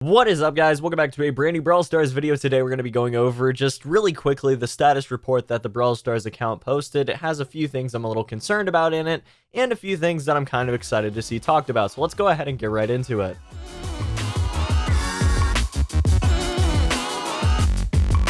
What is up, guys? Welcome back to a brand new Brawl Stars video. Today we're going to be going over just really quickly the status report that the Brawl Stars account posted. It has a few things I'm a little concerned about in it, and a few things that I'm kind of excited to see talked about. So let's go ahead and get right into it.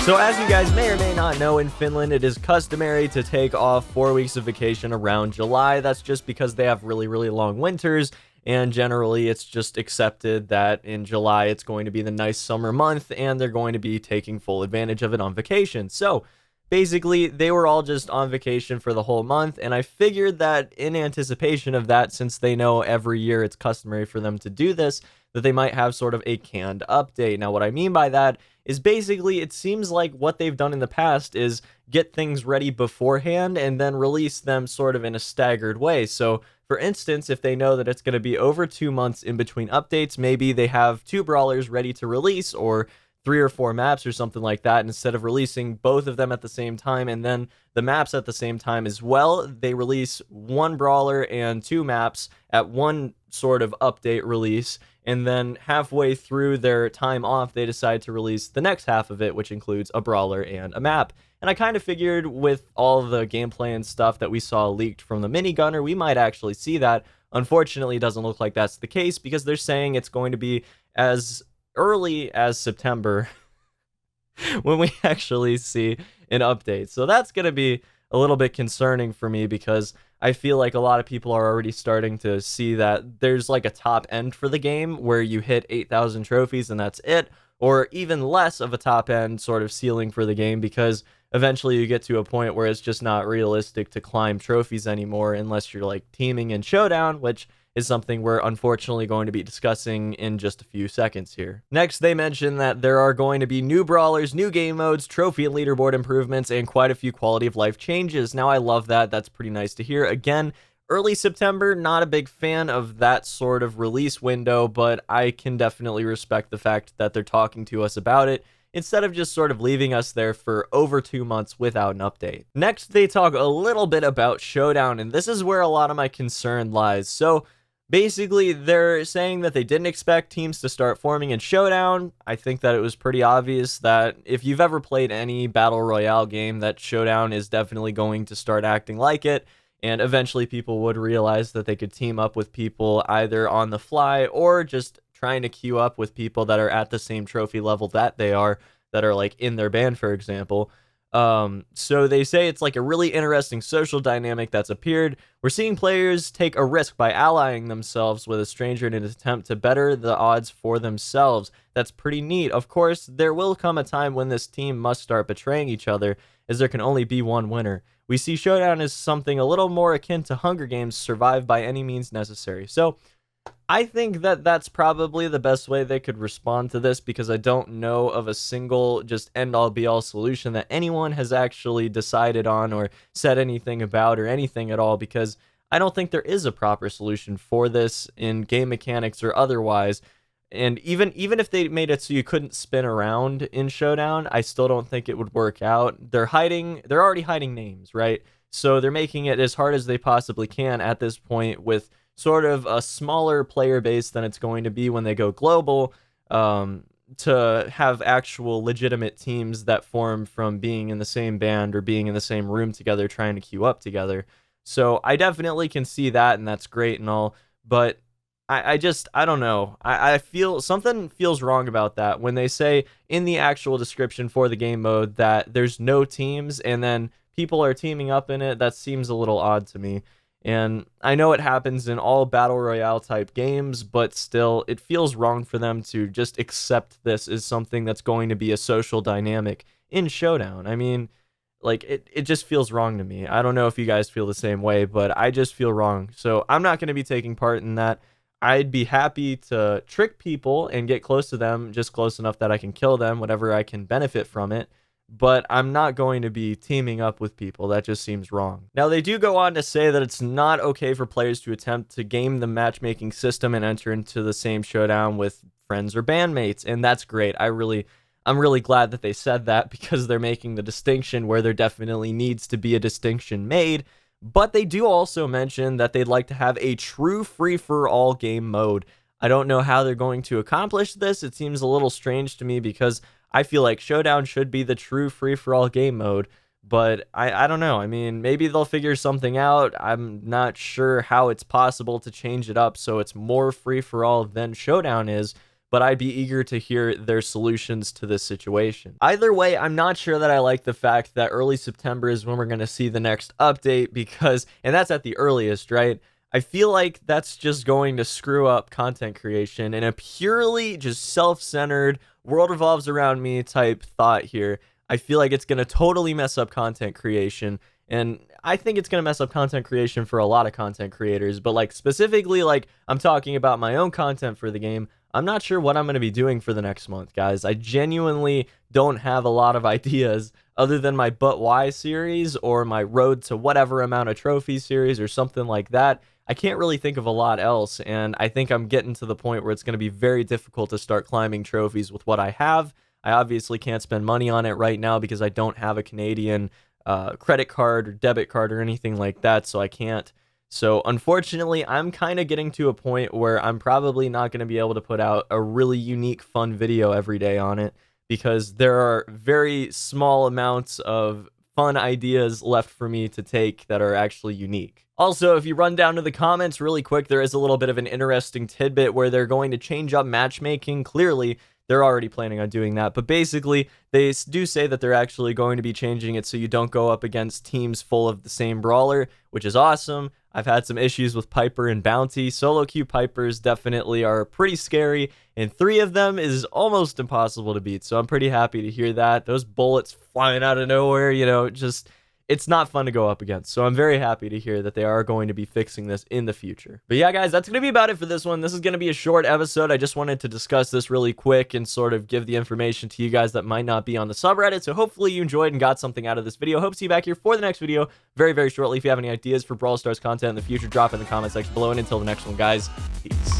So as you guys may or may not know, in Finland, it is customary to take off 4 weeks of vacation around July. That's just because they have really, really long winters. And generally, it's just accepted that in July, it's going to be the nice summer month, and they're going to be taking full advantage of it on vacation. So basically, they were all just on vacation for the whole month, and I figured that in anticipation of that, since they know every year it's customary for them to do this, that they might have sort of a canned update. Now, what I mean by that is basically it seems like what they've done in the past is get things ready beforehand and then release them sort of in a staggered way. So for instance, if they know that it's going to be over 2 months in between updates, maybe they have 2 brawlers ready to release, or 3 or 4 maps or something like that. Instead of releasing both of them at the same time and then the maps at the same time as well, they release 1 brawler and 2 maps at one sort of update release, and then halfway through their time off, they decide to release the next half of it, which includes a brawler and a map. And I kind of figured with all the gameplay and stuff that we saw leaked from the minigunner, we might actually see that. Unfortunately, it doesn't look like that's the case, because they're saying it's going to be as early as September when we actually see an update. So that's going to be a little bit concerning for me, because I feel like a lot of people are already starting to see that there's like a top end for the game where you hit 8,000 trophies and that's it, or even less of a top end sort of ceiling for the game, because eventually you get to a point where it's just not realistic to climb trophies anymore unless you're like teaming in Showdown, which is something we're unfortunately going to be discussing in just a few seconds here. Next, they mentioned that there are going to be new brawlers, new game modes, trophy and leaderboard improvements, and quite a few quality of life changes. Now, I love that. That's pretty nice to hear. Again, early September, not a big fan of that sort of release window, but I can definitely respect the fact that they're talking to us about it, instead of just sort of leaving us there for over 2 months without an update. Next, they talk a little bit about Showdown, and this is where a lot of my concern lies. So basically, they're saying that they didn't expect teams to start forming in Showdown. I think that it was pretty obvious that if you've ever played any Battle Royale game, that Showdown is definitely going to start acting like it, and eventually people would realize that they could team up with people either on the fly or just trying to queue up with people that are at the same trophy level that they are, that are like in their band, for example. So they say it's like a really interesting social dynamic that's appeared. We're seeing players take a risk by allying themselves with a stranger in an attempt to better the odds for themselves. That's pretty neat. Of course, there will come a time when this team must start betraying each other, as there can only be one winner. We see Showdown as something a little more akin to Hunger Games: survive by any means necessary. So I think that that's probably the best way they could respond to this, because I don't know of a single just end-all be-all solution that anyone has actually decided on or said anything about or anything at all, because I don't think there is a proper solution for this in game mechanics or otherwise. And even if they made it so you couldn't spin around in Showdown, I still don't think it would work out. They're already hiding names, right? So they're making it as hard as they possibly can at this point, with sort of a smaller player base than it's going to be when they go global, to have actual legitimate teams that form from being in the same band or being in the same room together trying to queue up together. So I definitely can see that, and that's great and all, but I don't know. I feel something feels wrong about that when they say in the actual description for the game mode that there's no teams and then people are teaming up in it. That seems a little odd to me. And I know it happens in all Battle Royale type games, but still, it feels wrong for them to just accept this as something that's going to be a social dynamic in Showdown. I mean, like, it just feels wrong to me. I don't know if you guys feel the same way, but I just feel wrong. So I'm not going to be taking part in that. I'd be happy to trick people and get close to them, just close enough that I can kill them, whatever I can benefit from it. But I'm not going to be teaming up with people. That just seems wrong. Now, they do go on to say that it's not okay for players to attempt to game the matchmaking system and enter into the same showdown with friends or bandmates, and that's great. I'm really glad that they said that, because they're making the distinction where there definitely needs to be a distinction made. But they do also mention that they'd like to have a true free-for-all game mode. I don't know how they're going to accomplish this. It seems a little strange to me because I feel like Showdown should be the true free-for-all game mode, but I don't know. I mean, maybe they'll figure something out. I'm not sure how it's possible to change it up so it's more free-for-all than Showdown is, but I'd be eager to hear their solutions to this situation. Either way, I'm not sure that I like the fact that early September is when we're going to see the next update because, and that's at the earliest, right? I feel like that's just going to screw up content creation in a purely just self-centered, world revolves around me type thought here. I feel like it's going to totally mess up content creation, and I think it's going to mess up content creation for a lot of content creators, but like specifically, like I'm talking about my own content for the game. I'm not sure what I'm going to be doing for the next month, guys. I genuinely don't have a lot of ideas other than my But Why series or my Road to whatever amount of trophies series or something like that. I can't really think of a lot else, and I think I'm getting to the point where it's going to be very difficult to start climbing trophies with what I have. I obviously can't spend money on it right now because I don't have a Canadian credit card or debit card or anything like that, so I can't. So unfortunately, I'm kind of getting to a point where I'm probably not going to be able to put out a really unique, fun video every day on it because there are very small amounts of fun ideas left for me to take that are actually unique. Also, if you run down to the comments really quick, there is a little bit of an interesting tidbit where they're going to change up matchmaking. Clearly, they're already planning on doing that, but basically, they do say that they're actually going to be changing it so you don't go up against teams full of the same brawler, which is awesome. I've had some issues with Piper and Bounty. Solo queue Pipers definitely are pretty scary, and 3 of them is almost impossible to beat, so I'm pretty happy to hear that. Those bullets flying out of nowhere, you know, just... it's not fun to go up against, so I'm very happy to hear that they are going to be fixing this in the future. But yeah, guys, that's going to be about it for this one. This is going to be a short episode. I just wanted to discuss this really quick and sort of give the information to you guys that might not be on the subreddit, so hopefully you enjoyed and got something out of this video. Hope to see you back here for the next video very, very shortly. If you have any ideas for Brawl Stars content in the future, drop in the comment section below, and until the next one, guys, peace.